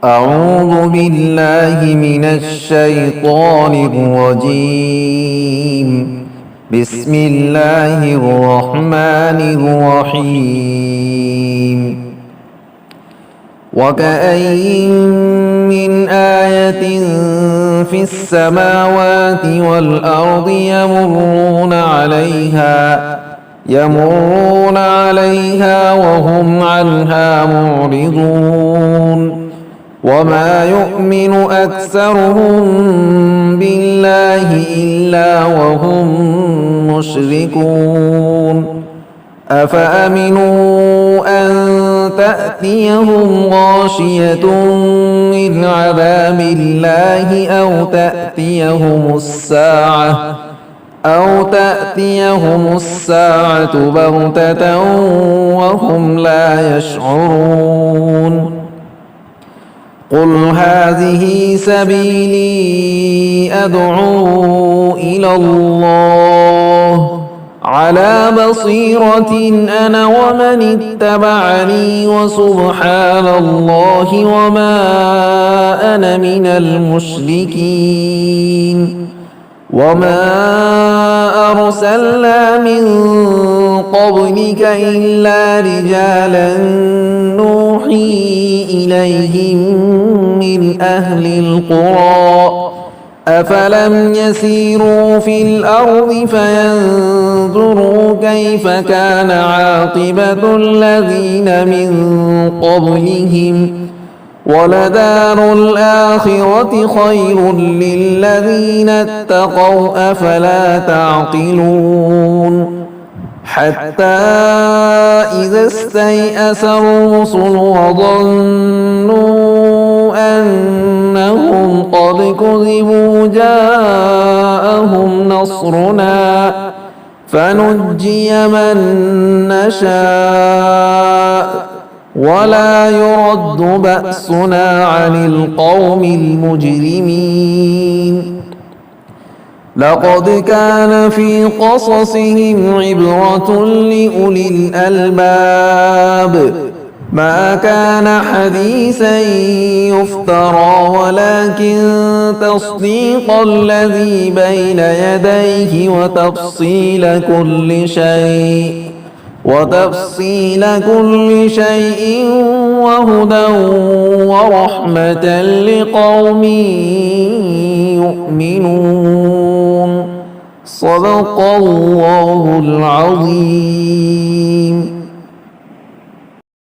أعوذ بالله من الشيطان الرجيم. بسم الله الرحمن الرحيم. وكأين من آية في السماوات والأرض يمرون عليها وهم عنها معرضون. وما يؤمن أكثرهم بالله إلا وهم مشركون. أفأمنوا أن تأتيهم غاشية من عذاب الله أو تأتيهم الساعة بغتة وهم لا يشعرون. قل هذه سبيلي أدعو إلى الله على بصيرة أنا ومن اتبعني وسبحان الله وما أنا من المشركين. وما أرسلنا من قبلك إلا رجالا نوحي إليهم من أهل القرى أفلم يسيروا في الأرض فينظروا كيف كان عاقبة الذين من قبلهم ولدار الآخرة خير للذين اتقوا أفلا تعقلون. حتى إذا استيأس الرسل وظنوا أنهم قد كذبوا جاءهم نصرنا فنجي من نشاء ولا يرد بأسنا عن القوم المجرمين. لقد كان في قصصهم عبرة لأولي الألباب ما كان حديثا يفترى ولكن تصديق الذي بين يديه وتفصيل كل شيء وهدى ورحمة لقوم يؤمنون. صدق الله العظيم.